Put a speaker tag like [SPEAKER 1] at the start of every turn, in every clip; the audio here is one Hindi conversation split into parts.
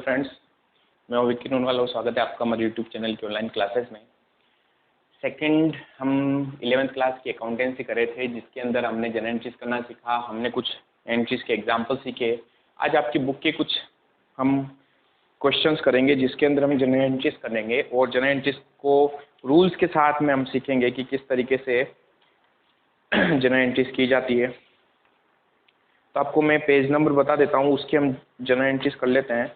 [SPEAKER 1] फ्रेंड्स, मैं विक्की नूनवाल और स्वागत है आपका हमारे यूट्यूब चैनल की ऑनलाइन क्लासेस में। सेकंड हम 11th क्लास की अकाउंटेंसी कर रहे थे, जिसके अंदर हमने जनरल एंट्रीज करना सीखा, हमने कुछ एंट्रीज के एग्जाम्पल सीखे। आज आपकी बुक के कुछ हम क्वेश्चंस करेंगे जिसके अंदर हम जनरल एंट्रीज करेंगे और जनरल एंट्रीज को रूल्स के साथ में हम सीखेंगे कि किस तरीके से जनरल एंट्रीज की जाती है। तो आपको मैं पेज नंबर बता देता हूँ, उसकी हम जनरल एंट्रीज कर लेते हैं।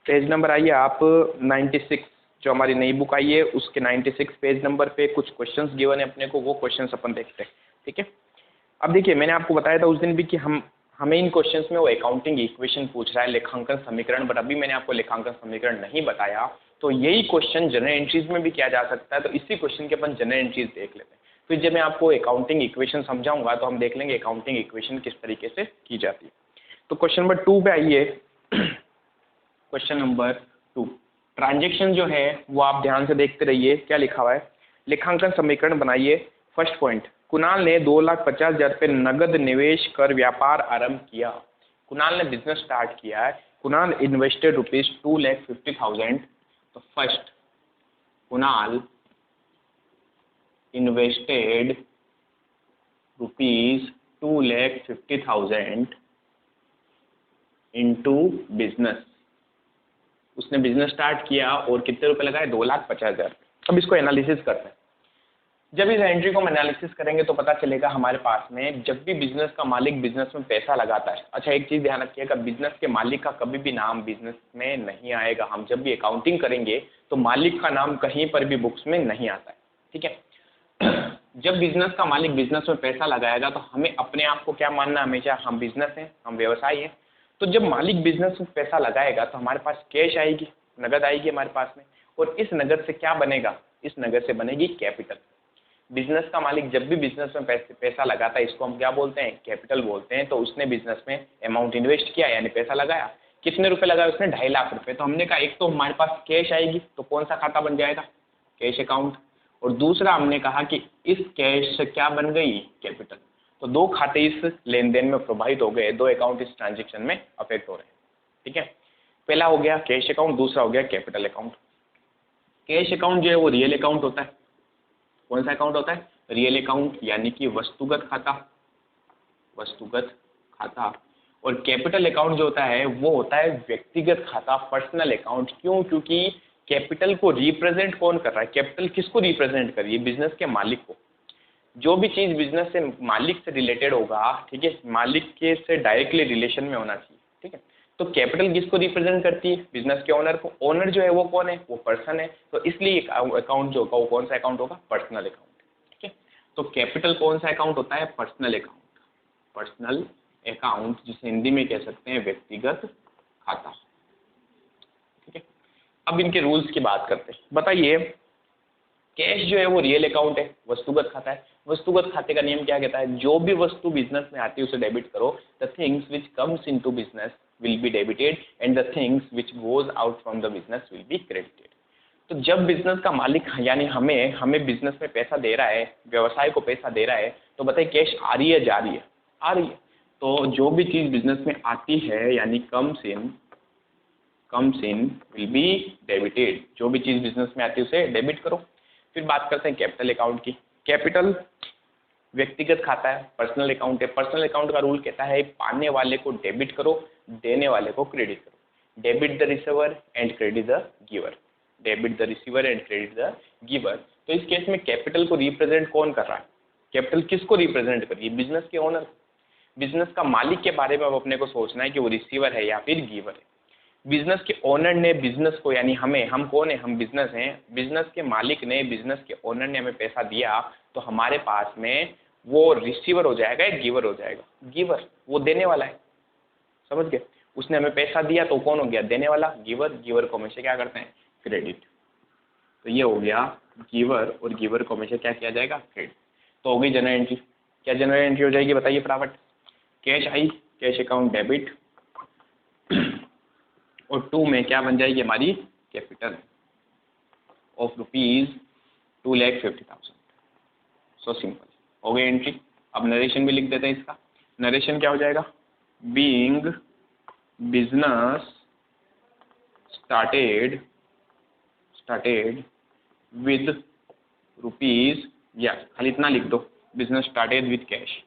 [SPEAKER 1] पेज नंबर आइए आप 96, जो हमारी नई बुक आई है उसके 96 पेज नंबर पे कुछ क्वेश्चंस गिवन है अपने को, वो क्वेश्चंस अपन देखते हैं। ठीक है, अब देखिए मैंने आपको बताया था उस दिन भी कि हमें इन क्वेश्चंस में वो अकाउंटिंग इक्वेशन पूछ रहा है, लेखांकन समीकरण, बट अभी मैंने आपको लेखांकन समीकरण नहीं बताया। तो यही क्वेश्चन जनरल एंट्रीज में भी किया जा सकता है, तो इसी क्वेश्चन के अपन जनरल एंट्रीज देख लेते हैं। फिर जब मैं आपको अकाउंटिंग इक्वेशन समझाऊंगा तो हम देख लेंगे अकाउंटिंग इक्वेशन किस तरीके से की जाती है। तो क्वेश्चन नंबर 2 पे आइए। क्वेश्चन नंबर 2, ट्रांजेक्शन जो है वो आप ध्यान से देखते रहिए। क्या लिखा हुआ है, लेखांकन समीकरण बनाइए। फर्स्ट पॉइंट, कुणाल ने 2,50,000 रुपये नगद निवेश कर व्यापार आरंभ किया। कुणाल ने बिजनेस स्टार्ट किया है। कुणाल इन्वेस्टेड ₹2,50,000। तो first, Kunal invested ₹2,50,000 into business. उसने बिजनेस स्टार्ट किया और कितने रुपए लगाए, 2,50,000। अब इसको एनालिसिस करते हैं। जब इस एंट्री को हम एनालिसिस करेंगे तो पता चलेगा हमारे पास में जब भी बिजनेस का मालिक बिजनेस में पैसा लगाता है। अच्छा, एक चीज ध्यान रखिएगा, बिजनेस के मालिक का कभी भी नाम बिजनेस में नहीं आएगा। हम जब भी अकाउंटिंग करेंगे तो मालिक का नाम कहीं पर भी बुक्स में नहीं आता है। ठीक है, जब बिजनेस का मालिक बिजनेस में पैसा लगाएगा तो हमें अपने आप को क्या मानना, हमेशा हम बिजनेस हैं, हम व्यवसाय हैं। तो जब मालिक बिजनेस में पैसा लगाएगा तो हमारे पास कैश आएगी, नगद आएगी हमारे पास में, और इस नगद से क्या बनेगा, इस नगद से बनेगी कैपिटल। बिजनेस का मालिक जब भी बिजनेस में पैसा लगाता है, इसको हम क्या बोलते हैं, कैपिटल बोलते हैं। तो उसने बिजनेस में अमाउंट इन्वेस्ट किया, यानी पैसा लगाया। कितने रुपए लगाए उसने, 2.5 लाख रुपए। तो हमने कहा एक तो हमारे पास कैश आएगी, तो कौन सा खाता बन जाएगा, कैश अकाउंट। और दूसरा हमने कहा कि इस कैश से क्या बन गई, कैपिटल। तो दो खाते इस लेन देन में प्रभावित हो गए, दो अकाउंट इस ट्रांजेक्शन में अफेक्ट हो रहे हैं। ठीक है, पहला हो गया कैश अकाउंट, दूसरा हो गया कैपिटल अकाउंट। कैश अकाउंट जो है वो रियल अकाउंट होता है। कौन सा अकाउंट होता है, रियल अकाउंट, यानी कि वस्तुगत खाता, वस्तुगत खाता। और कैपिटल अकाउंट जो होता है वो होता है व्यक्तिगत खाता, पर्सनल अकाउंट। क्यों, क्योंकि कैपिटल को रिप्रेजेंट कौन कर रहा है, कैपिटल किसको रिप्रेजेंट कर रही है, बिजनेस के मालिक को। जो भी चीज बिजनेस से मालिक से रिलेटेड होगा, ठीक है, मालिक के से डायरेक्टली रिलेशन में होना चाहिए। ठीक है, तो कैपिटल किसको रिप्रेजेंट करती है, बिजनेस के ओनर को। ओनर जो है वो कौन है, वो पर्सन है। तो इसलिए अकाउंट जो होगा वो कौन सा अकाउंट होगा, पर्सनल अकाउंट। ठीक है, तो कैपिटल कौन सा अकाउंट होता है, पर्सनल अकाउंट। पर्सनल अकाउंट जिसे हिंदी में कह सकते हैं व्यक्तिगत खाता। ठीक है, अब इनके रूल्स की बात करते हैं। बताइए, कैश जो है वो रियल अकाउंट है, वस्तुगत खाता है। वस्तुगत खाते का नियम क्या कहता है, जो भी वस्तु बिजनेस में आती है उसे डेबिट करो। The things which comes into business will be debited and the things which goes out from the business will be credited. तो जब बिजनेस का मालिक यानी हमें बिजनेस में पैसा दे रहा है, व्यवसाय को पैसा दे रहा है, तो बताइए कैश आ रही है, जा रही है, आ रही है। तो जो भी चीज बिजनेस में आती है यानी comes in will be debited. जो भी चीज बिजनेस में आती है उसे डेबिट करो। फिर बात करते हैं कैपिटल अकाउंट की। कैपिटल व्यक्तिगत खाता है, पर्सनल अकाउंट है। पर्सनल अकाउंट का रूल कहता है पाने वाले को डेबिट करो, देने वाले को क्रेडिट करो। Debit the receiver and credit the giver. Debit the receiver and credit the giver. तो इस केस में कैपिटल को रिप्रेजेंट कौन कर रहा है, कैपिटल किसको रिप्रेजेंट कर रही है, बिजनेस के ओनर। बिजनेस का मालिक के बारे में अब अपने को सोचना है कि वो रिसीवर है या फिर गिवर है। बिजनेस के ओनर ने बिजनेस को, यानी हम कौन है, हम बिजनेस हैं। बिजनेस के मालिक ने, बिजनेस के ओनर ने हमें पैसा दिया, तो हमारे पास में वो रिसीवर हो जाएगा या गिवर हो जाएगा, गिवर। वो देने वाला है, समझ गए। उसने हमें पैसा दिया तो कौन हो गया, देने वाला, गिवर। गिवर को हमेशा क्या करते हैं, क्रेडिट। तो ये हो गया गिवर, और गिवर को हमेशा क्या किया जाएगा, क्रेडिट। तो हो गई जनरल एंट्री। क्या जनरल एंट्री हो जाएगी, बताइए फटाफट। Cash I, cash account debit, और 2 में क्या बन जाएगी हमारी, कैपिटल ऑफ ₹2,50,000। सो सिंपल हो गई एंट्री। अब नरेशन भी लिख देते हैं इसका। नरेशन क्या हो जाएगा, being business started with rupees, या खाली इतना लिख दो, बिजनेस स्टार्टेड विद कैश।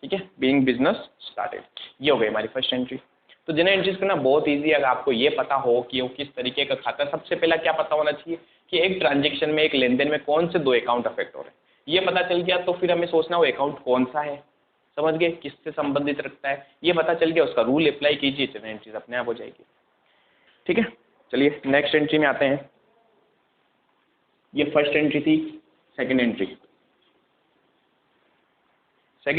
[SPEAKER 1] ठीक है, बीइंग बिजनेस स्टार्टेड, ये हो गई हमारी फर्स्ट एंट्री। तो जनरल एंट्रीज करना बहुत इजी है अगर आपको ये पता हो कि वो किस तरीके का खाता है। सबसे पहला क्या पता होना चाहिए कि एक ट्रांजेक्शन में, एक लेन देन में कौन से दो अकाउंट अफेक्ट हो रहे हैं। ये पता चल गया तो फिर हमें सोचना वो अकाउंट कौन सा है, समझ गए, किससे संबंधित रखता है, ये पता चल गया, उसका रूल अप्लाई कीजिए, जनरल एंट्रीज अपने आप हो जाएगी। ठीक है, चलिए नेक्स्ट एंट्री में आते हैं। ये फर्स्ट एंट्री थी। सेकंड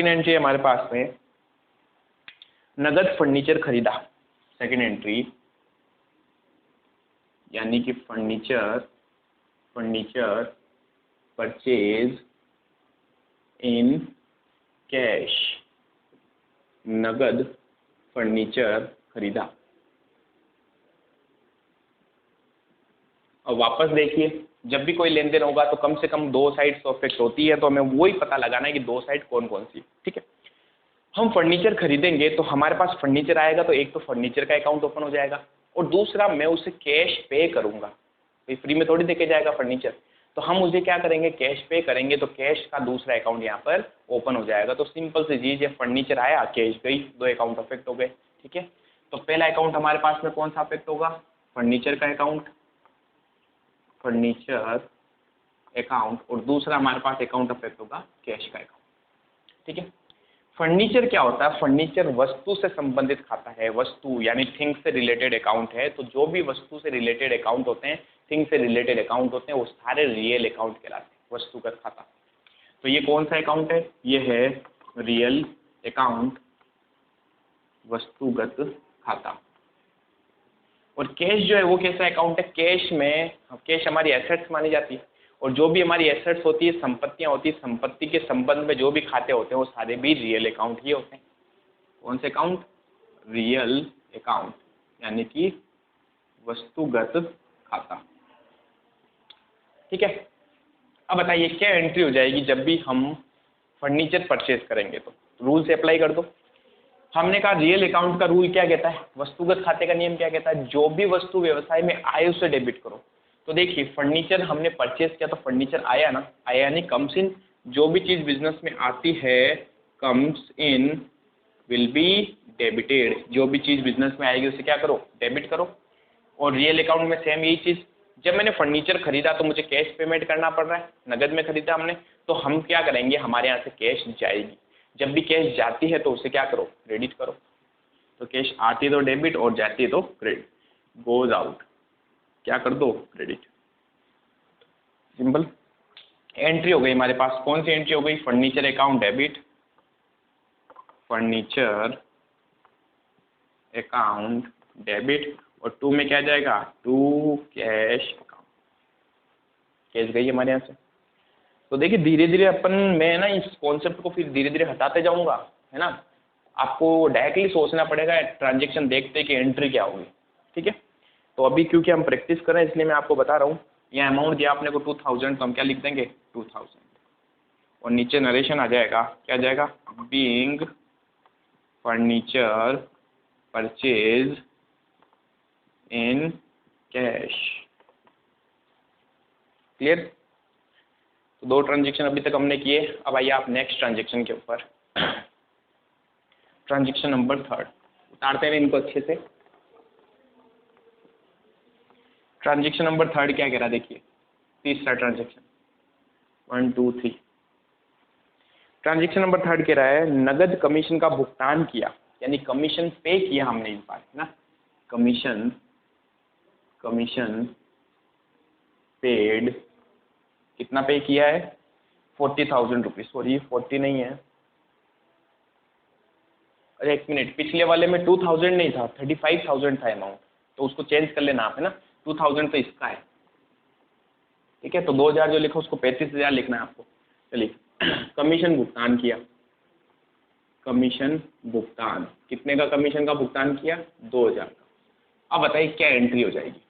[SPEAKER 1] एंट्री हमारे पास में नगद फर्नीचर खरीदा। सेकंड एंट्री यानी कि फर्नीचर परचेज इन कैश, नगद फर्नीचर खरीदा। और वापस देखिए, जब भी कोई लेन देन होगा तो कम से कम दो साइड तो अफेक्ट होती है, तो हमें वही पता लगाना है कि दो साइड कौन कौन सी। ठीक है, हम फर्नीचर खरीदेंगे तो हमारे पास फर्नीचर आएगा, तो एक तो फर्नीचर का अकाउंट ओपन हो जाएगा, और दूसरा मैं उसे कैश पे करूंगा, तो फ्री में थोड़ी देके जाएगा फर्नीचर, तो हम उसे क्या करेंगे, कैश पे करेंगे, तो कैश का दूसरा अकाउंट यहाँ पर ओपन हो जाएगा। तो सिंपल सी चीज है, फर्नीचर आया, कैश गई, दो अकाउंट अफेक्ट हो गए। ठीक है, तो पहला अकाउंट हमारे पास में कौन सा अफेक्ट होगा, फर्नीचर का अकाउंट, फर्नीचर अकाउंट, और दूसरा हमारे पास अकाउंट अफेक्ट होगा कैश का अकाउंट। ठीक है, फर्नीचर क्या होता है, फर्नीचर वस्तु से संबंधित खाता है, वस्तु यानी थिंग से रिलेटेड अकाउंट है। तो जो भी वस्तु से रिलेटेड अकाउंट होते हैं, थिंग से रिलेटेड अकाउंट होते हैं, वो सारे रियल अकाउंट कहलाते हैं, वस्तुगत खाता। तो ये कौन सा अकाउंट है, ये है रियल अकाउंट, वस्तुगत खाता। और कैश जो है वो कैसा अकाउंट है, कैश हमारी एसेट्स मानी जाती है, और जो भी हमारी एसेट्स होती है, संपत्तियां होती है, संपत्ति के संबंध में जो भी खाते होते हैं वो सारे भी रियल अकाउंट ही होते हैं। कौन से अकाउंट, रियल अकाउंट, यानी कि वस्तुगत खाता। ठीक है, अब बताइए क्या एंट्री हो जाएगी जब भी हम फर्नीचर परचेज करेंगे, तो रूल से अप्लाई कर दो। हमने कहा रियल अकाउंट का रूल क्या कहता है, वस्तुगत खाते का नियम क्या कहता है, जो भी वस्तु व्यवसाय में आए उसे डेबिट करो। तो देखिए फर्नीचर हमने परचेज किया तो फर्नीचर आया ना, आया यानी कम्स इन, जो भी चीज बिजनेस में आती है comes in will be debited, जो भी चीज बिजनेस में आएगी उसे क्या करो, डेबिट करो। और रियल अकाउंट में सेम यही चीज, जब मैंने फर्नीचर खरीदा तो मुझे कैश पेमेंट करना पड़ रहा है, नगद में खरीदा हमने, तो हम क्या करेंगे, हमारे यहाँ से कैश जाएगी, जब भी कैश जाती है तो उसे क्या करो, क्रेडिट करो। तो कैश आती है तो डेबिट और जाती है तो क्रेडिट, गोज आउट, क्या कर दो, क्रेडिट। सिंपल एंट्री हो गई हमारे पास। कौन सी एंट्री हो गई, furniture account debit, furniture account debit, और टू में क्या जाएगा, टू कैश अकाउंट, कैश गई हमारे यहाँ से। तो देखिए धीरे धीरे अपन, मैं ना इस कॉन्सेप्ट को फिर धीरे धीरे हटाते जाऊंगा, है ना, आपको डायरेक्टली सोचना पड़ेगा ट्रांजेक्शन देखते कि एंट्री क्या होगी। ठीक है, तो अभी क्योंकि हम प्रैक्टिस कर रहे हैं इसलिए मैं आपको बता रहा हूँ। यहाँ अमाउंट दिया आपने को 2000, तो हम क्या लिख देंगे, 2000, और नीचे नरेशन आ जाएगा, क्या आ जाएगा, being furniture purchase in cash. Clear, तो दो ट्रांजेक्शन अभी तक हमने किए। अब आइए आप नेक्स्ट ट्रांजेक्शन के ऊपर, ट्रांजेक्शन नंबर 3 उतारते हैं इनको अच्छे से। ट्रांजेक्शन नंबर 3 क्या कह रहा है, देखिए तीसरा ट्रांजेक्शन, 1 2 3। ट्रांजेक्शन नंबर 3 कह रहा है नगद कमीशन का भुगतान किया, यानी कमीशन पे किया हमने इस बार, है ना, कमीशन पेड, कितना पे किया है, 40,000 रुपीज, सॉरी 40 नहीं है, अरे एक मिनट, पिछले वाले में 2000 नहीं था, 35,000 था अमाउंट, तो उसको चेंज कर लेना आप, है ना, 2000 तो इसका है। ठीक है, तो 2000 जो लिखा उसको 35,000 लिखना है आपको। चलिए कमीशन भुगतान किया, कमीशन भुगतान, कितने का कमीशन का भुगतान किया, 2000 का। अब बताइए क्या एंट्री हो जाएगी।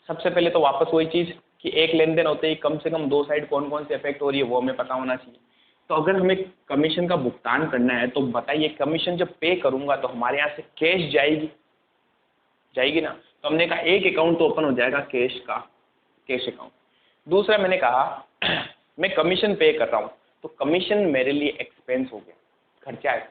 [SPEAKER 1] सबसे पहले तो वापस वही चीज कि एक लेन देन होते ही कम से कम दो साइड कौन कौन से इफेक्ट हो रही है वो हमें पता होना चाहिए। तो अगर हमें कमीशन का भुगतान करना है तो बताइए, कमीशन जब पे करूंगा तो हमारे यहाँ से कैश जाएगी ना। तो हमने कहा एक अकाउंट तो ओपन हो जाएगा कैश अकाउंट। दूसरा मैंने कहा मैं कमीशन पे कर रहा हूँ तो कमीशन मेरे लिए एक्सपेंस हो गया, खर्चा है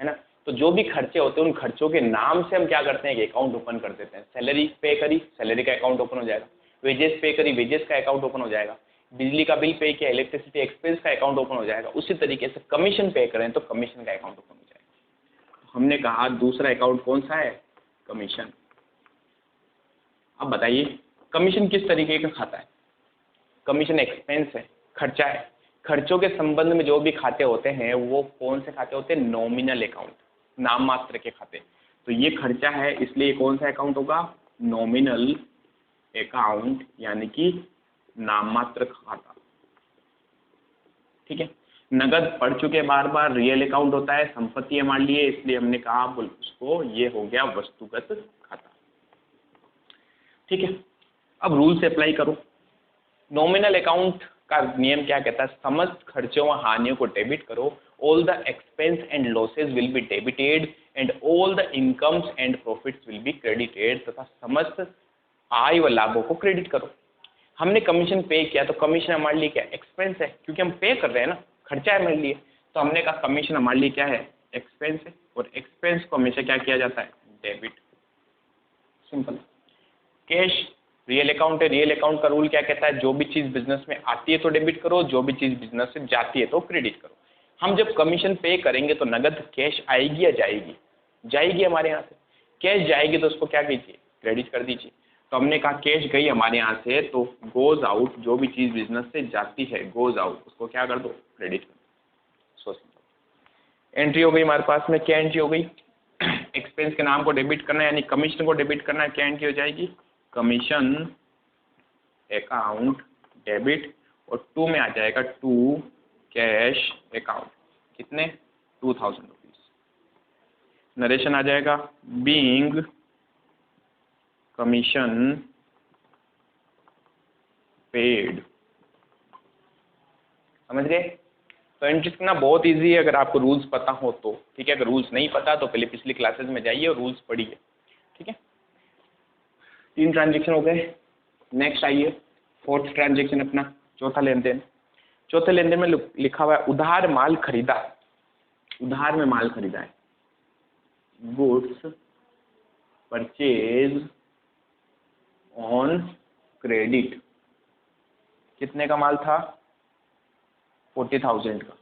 [SPEAKER 1] ना। तो जो भी खर्चे होते हैं उन खर्चों के नाम से हम क्या करते हैं कि अकाउंट ओपन कर देते हैं। सैलरी पे करी, सैलरी का अकाउंट ओपन हो जाएगा। वेजेस पे करी, वेजेस का अकाउंट ओपन हो जाएगा। बिजली का बिल पे किया, इलेक्ट्रिसिटी एक्सपेंस का अकाउंट ओपन हो जाएगा। उसी तरीके से कमीशन पे करें तो कमीशन का अकाउंट ओपन हो जाएगा। तो हमने कहा दूसरा अकाउंट कौन सा है, कमीशन। अब बताइए कमीशन किस तरीके का खाता है। कमीशन एक्सपेंस है, खर्चा है। खर्चों के संबंध में जो भी खाते होते हैं वो कौन से खाते होते हैं, नॉमिनल अकाउंट, नाम मात्र के खाते। तो ये खर्चा है इसलिए कौन सा अकाउंट होगा, नॉमिनल अकाउंट, यानी कि नाम मात्र खाता। ठीक है। नगद पढ़ चुके बार बार, रियल अकाउंट होता है, संपत्ति हमारे लिए, इसलिए हमने कहा उसको ये हो गया वस्तुगत खाता। ठीक है। अब रूल से अप्लाई करो। नॉमिनल अकाउंट का नियम क्या कहता है, समस्त खर्चों व हानियों को डेबिट करो। All the expense and losses will be debited and all the incomes and profits will be credited, तथा समस्त आय व लाभों को क्रेडिट करो। हमने कमीशन पे किया तो कमीशन हमारे लिए क्या, एक्सपेंस है, क्योंकि हम पे कर रहे हैं ना, खर्चा है हमारे लिए। तो हमने कहा कमीशन हमारे लिए क्या है, एक्सपेंस है, और एक्सपेंस को हमेशा क्या किया जाता है, debit. Simple. Cash real account है, रियल अकाउंट का रूल क्या कहता है, जो भी चीज़ बिजनेस में आती है तो डेबिट करो, जो भी चीज़ बिजनेस से जाती है तो क्रेडिट करो। हम जब कमीशन पे करेंगे तो नगद कैश आएगी या जाएगी हमारे यहाँ से। कैश जाएगी तो उसको क्या कीजिए, क्रेडिट कर दीजिए। तो हमने कहा कैश गई हमारे यहाँ से तो गोज आउट, जो भी चीज़ बिजनेस से जाती है गोज आउट, उसको क्या कर दो, क्रेडिट कर दो। So simple. एंट्री हो गई हमारे पास में, क्या एंट्री हो गई, एक्सपेंस के नाम को डेबिट करना है, यानी कमीशन को डेबिट करना है। क्या एंट्री हो जाएगी, कमीशन अकाउंट डेबिट, और टू में आ जाएगा टू कैश अकाउंट, कितने, 2000 रुपीज। नरेशन आ जाएगा, बीइंग कमीशन पेड। समझ गए। तो एंट्री करना बहुत इजी है अगर आपको रूल्स पता हो तो। ठीक है। अगर रूल्स नहीं पता तो पहले पिछली क्लासेस में जाइए और रूल्स पढ़िए। ठीक है। 3 ट्रांजेक्शन हो गए। नेक्स्ट आइए, फोर्थ ट्रांजेक्शन अपना, चौथा लेन देन। चौथे लेन देन में लिखा हुआ है उधार माल खरीदा। उधार में माल खरीदा है, गुड्स परचेज ऑन क्रेडिट। कितने का माल था, 40,000 का।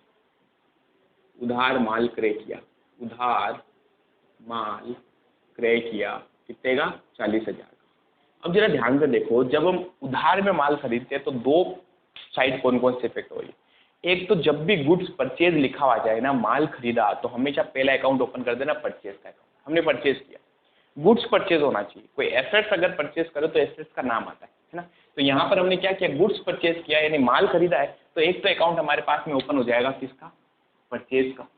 [SPEAKER 1] उधार माल क्रय किया, उधार माल क्रय किया, कितने का, 40,000 का। अब जरा ध्यान से देखो, जब हम उधार में माल खरीदते हैं तो दो साइड कौन कौन से इफेक्ट हो रही है। एक तो जब भी गुड्स परचेज लिखा हुआ जाए ना, माल खरीदा, तो हमेशा पहला अकाउंट ओपन कर देना परचेज का अकाउंट। हमने परचेज किया, गुड्स परचेज होना चाहिए। कोई एसेट्स अगर परचेज करो तो एसेट्स का नाम आता है ना। तो यहाँ पर हमने क्या किया, गुड्स परचेज किया यानी माल खरीदा है, तो एक तो अकाउंट हमारे पास में ओपन हो जाएगा किसका, परचेज का।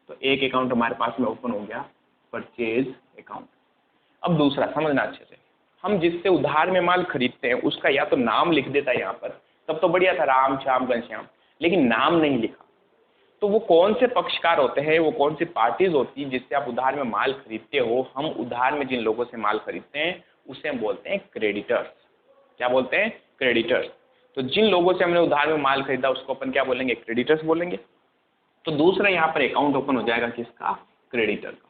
[SPEAKER 1] तो एक अकाउंट हमारे पास में ओपन हो गया, परचेज अकाउंट। अब दूसरा समझना अच्छे से, हम जिससे उधार में माल खरीदते हैं उसका या तो नाम लिख देता है यहाँ पर, तब तो बढ़िया था, राम श्याम घनश्याम, लेकिन नाम नहीं लिखा। तो वो कौन से पक्षकार होते हैं, वो कौन सी पार्टीज होती है जिससे आप उधार में माल खरीदते हो। हम उधार में जिन लोगों से माल खरीदते हैं उसे हम बोलते हैं क्रेडिटर्स। क्या बोलते हैं, क्रेडिटर्स। तो जिन लोगों से हमने उधार में माल खरीदा उसको अपन क्या बोलेंगे, क्रेडिटर्स बोलेंगे। तो दूसरा यहाँ पर अकाउंट ओपन हो जाएगा किसका, क्रेडिटर का।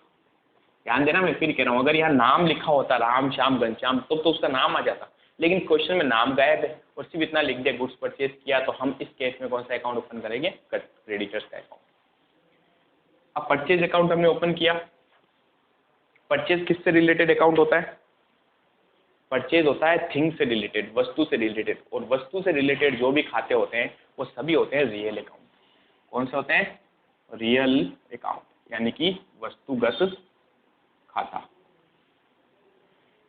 [SPEAKER 1] ध्यान देना, मैं फिर कह रहा हूँ, अगर यहाँ नाम लिखा होता राम श्याम घनश्याम तो उसका नाम आ जाता, लेकिन क्वेश्चन में नाम गायब है और सिर्फ इतना लिख दिया गुड्स परचेज किया। तो हम इस केस में कौन सा अकाउंट ओपन करेंगे, क्रेडिटर्स का अकाउंट। अब परचेज अकाउंट हमने ओपन किया। परचेज किससे रिलेटेड अकाउंट होता है, परचेज होता है थिंग से रिलेटेड, वस्तु से रिलेटेड, और वस्तु से रिलेटेड जो भी खाते होते हैं वो सभी होते हैं रियल अकाउंट। कौन से होते हैं, रियल अकाउंट, यानी कि वस्तुगत खाता।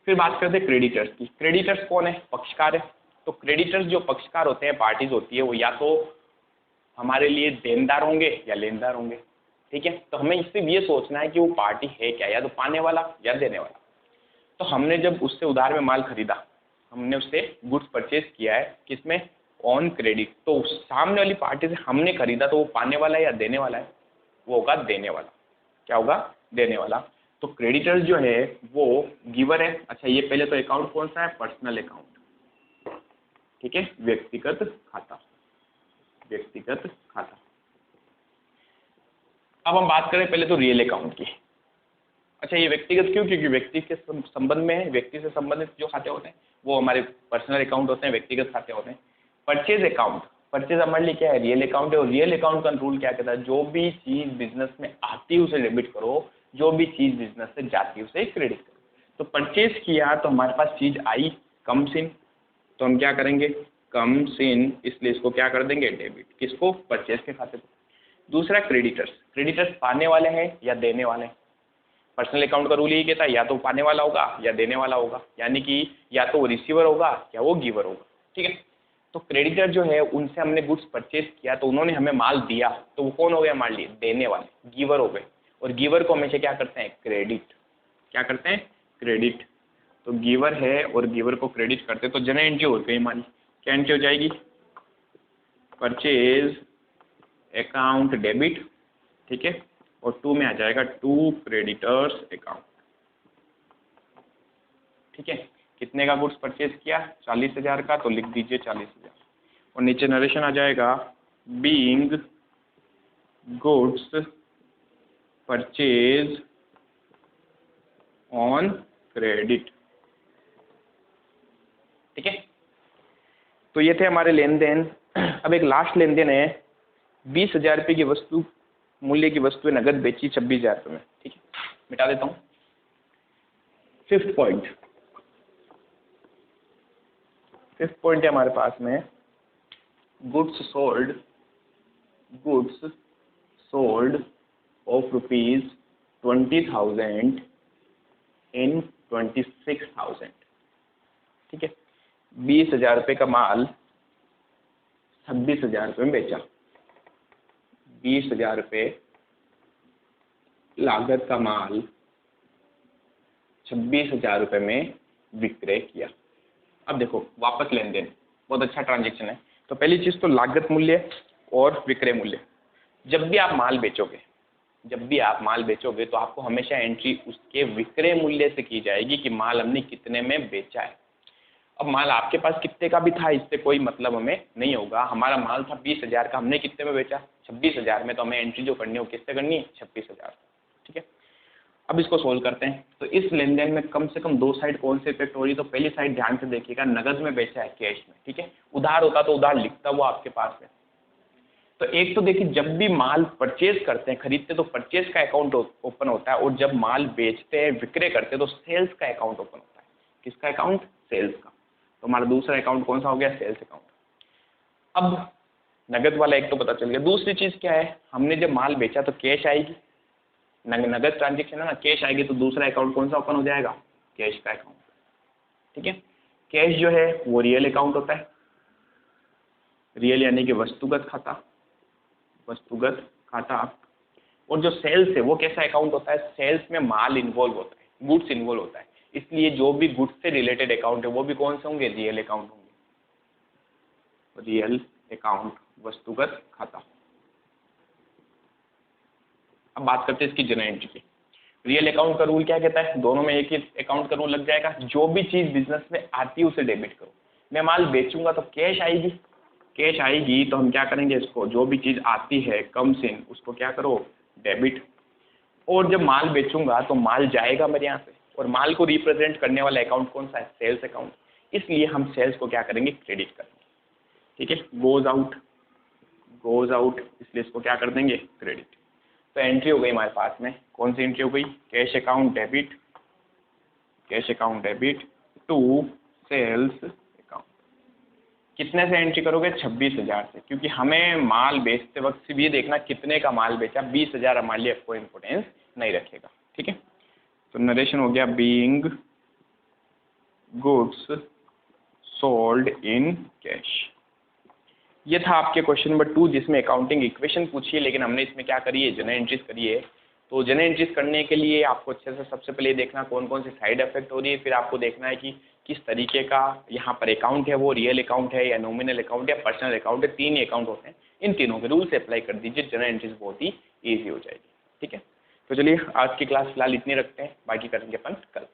[SPEAKER 1] फिर बात करते हैं क्रेडिटर्स की। क्रेडिटर्स कौन है, पक्षकार है। तो क्रेडिटर्स जो पक्षकार होते हैं, पार्टीज होती है, वो या तो हमारे लिए देनदार होंगे या लेनदार होंगे। ठीक है। तो हमें सिर्फ ये सोचना है कि वो पार्टी है क्या, या तो पाने वाला या देने वाला। तो हमने जब उससे उधार में माल खरीदा, हमने उससे गुड्स परचेज किया है, किसमें, ऑन क्रेडिट। तो सामने वाली पार्टी से हमने खरीदा तो वो पाने वाला है या देने वाला है, वो होगा देने वाला। क्या होगा, देने वाला। तो क्रेडिटर्स जो है वो गिवर है। अच्छा ये पहले तो अकाउंट कौन सा है, पर्सनल अकाउंट, ठीक है, व्यक्तिगत खाता, व्यक्तिगत खाता। अब हम बात करें पहले तो रियल अकाउंट की। अच्छा ये व्यक्तिगत क्यों, क्योंकि व्यक्ति के संबंध में है, व्यक्ति से संबंधित जो खाते होते हैं वो हमारे पर्सनल अकाउंट होते हैं, व्यक्तिगत खाते होते हैं। परचेज अकाउंट, परचेज हमारे लिए क्या है, रियल अकाउंट है। और रियल अकाउंट का रूल क्या कहता है, जो भी चीज बिजनेस में आती है उसे डेबिट करो, जो भी चीज बिजनेस से जाती है उसे क्रेडिट करो। तो परचेज किया तो हमारे पास चीज आई, कम्स इन, तो हम क्या करेंगे, कम्स इन, इसलिए इसको क्या कर देंगे, डेबिट, किसको, परचेज के खाते को। दूसरा क्रेडिटर्स, क्रेडिटर्स पाने वाले हैं या देने वाले हैं। पर्सनल अकाउंट का रूल यही कहता है या तो पाने वाला होगा या देने वाला होगा, यानी कि या तो वो रिसीवर होगा या वो गिवर होगा, ठीक है। तो क्रेडिटर जो है उनसे हमने गुड्स परचेज किया तो उन्होंने हमें माल दिया, तो वो कौन हो गया हमारे लिए, देने वाले, गिवर हो गए। और गिवर को हमेशा क्या करते हैं, क्रेडिट, क्या करते हैं, क्रेडिट। तो गिवर है और गिवर को क्रेडिट करते हैं, तो जनरल एंट्री हो गई हमारी, क्या एंट्री हो जाएगी, परचेज अकाउंट डेबिट, ठीक है। और 2 में आ जाएगा टू क्रेडिटर्स अकाउंट, ठीक है। कितने का गुड्स परचेज किया, 40,000 का, तो लिख दीजिए 40,000। और नीचे नरेशन आ जाएगा, being goods purchase on credit, ठीक है। तो ये थे हमारे लेन देन। अब एक लास्ट लेन देन है, 20,000 रुपये की वस्तु, मूल्य की वस्तु नगद बेची 26,000 रुपये में, ठीक है। मिटा देता हूँ। फिफ्थ पॉइंट है हमारे पास में, गुड्स सोल्ड ऑफ ₹20,000 इन 26,000, ठीक है। 20,000 रुपये का माल 26,000 रुपये में बेचा, 20,000 रुपये लागत का माल 26,000 रुपये में विक्रय किया। अब देखो वापस लेन देन, बहुत अच्छा ट्रांजेक्शन है। तो पहली चीज तो लागत मूल्य और विक्रय मूल्य। जब भी आप माल बेचोगे तो आपको हमेशा एंट्री उसके विक्रय मूल्य से की जाएगी कि माल हमने कितने में बेचा है। अब माल आपके पास कितने का भी था इससे कोई मतलब हमें नहीं होगा। हमारा माल था 20,000 का, हमने कितने में बेचा, 26,000 में, तो हमें एंट्री जो करनी है वो किससे करनी है, 26,000, ठीक है। अब इसको सोल्व करते हैं। तो इस लेन देन में कम से कम 2 साइड कौन से इफेक्ट हो रही है, तो पहली साइड ध्यान से देखिएगा, नगद में बेचा है, कैश में, ठीक है। उधार होता तो उधार लिखता वो आपके पास है। तो एक तो देखिए, जब भी माल परचेज करते हैं, खरीदते तो परचेज का अकाउंट ओपन होता है, और जब माल बेचते हैं, विक्रय करते हैं, तो सेल्स का अकाउंट ओपन होता है। किसका अकाउंट, सेल्स का। तो हमारा दूसरा अकाउंट कौन सा हो गया, सेल्स अकाउंट। अब नगद वाला एक तो पता चल गया। दूसरी चीज क्या है, हमने जब माल बेचा तो कैश आएगी, नगद ट्रांजेक्शन है ना, कैश आएगी, तो दूसरा अकाउंट कौन सा ओपन हो जाएगा, कैश का अकाउंट, ठीक है। कैश जो है वो रियल अकाउंट होता है, रियल यानी कि वस्तुगत खाता, वस्तुगत खाता। और जो सेल्स है वो कैसा अकाउंट होता है, सेल्स में माल इन्वॉल्व होता है, गुड्स इन्वॉल्व होता है, इसलिए जो भी गुड्स से रिलेटेड अकाउंट है वो भी कौन से होंगे, रियल अकाउंट होंगे, रियल अकाउंट, वस्तुगत खाता। अब बात करते हैं इसकी जनरल एंट्री की। रियल अकाउंट का रूल क्या कहता है, दोनों में एक ही अकाउंट का रूल लग जाएगा। जो भी चीज बिजनेस में आती है उसे डेबिट करो। मैं माल बेचूंगा तो कैश आएगी, कैश आएगी तो हम क्या करेंगे, इसको जो भी चीज आती है कम्स इन, उसको क्या करो, डेबिट। और जब माल बेचूंगा तो माल जाएगा मेरे यहाँ से, और माल को रिप्रेजेंट करने वाला अकाउंट कौन सा है, सेल्स अकाउंट, इसलिए हम सेल्स को क्या करेंगे, क्रेडिट करेंगे, ठीक है। गोज आउट, इसलिए इसको क्या कर देंगे, क्रेडिट। तो एंट्री हो गई हमारे पास में, कौन सी एंट्री हो गई, cash account debit to sales account. कितने से एंट्री करोगे, 26,000 से, क्योंकि हमें माल बेचते वक्त सिर्फ ये देखना कितने का माल बेचा, 20,000 हमारे लिए कोई इंपोर्टेंस नहीं रखेगा, ठीक है। तो नरेशन हो गया, being goods sold in cash. ये था आपके क्वेश्चन नंबर 2 जिसमें अकाउंटिंग इक्वेशन पूछी है, लेकिन हमने इसमें क्या करी है, जनरल एंट्रीज करी है। तो जर्नल एंट्रीज करने के लिए आपको अच्छे से सबसे पहले देखना कौन कौन सी साइड इफेक्ट हो रही है, फिर आपको देखना है कि किस तरीके का यहाँ पर अकाउंट है, वो रियल अकाउंट है या नॉमिनल अकाउंट है, पर्सनल अकाउंट है, 3 ही अकाउंट होते हैं। इन तीनों के रूल से अप्लाई कर दीजिए, जर्नल एंट्रीज बहुत ही ईजी हो जाएगी। ठीक है, तो चलिए आज की क्लास फिलहाल इतनी रखते हैं, बाकी करेंगे अपन कल।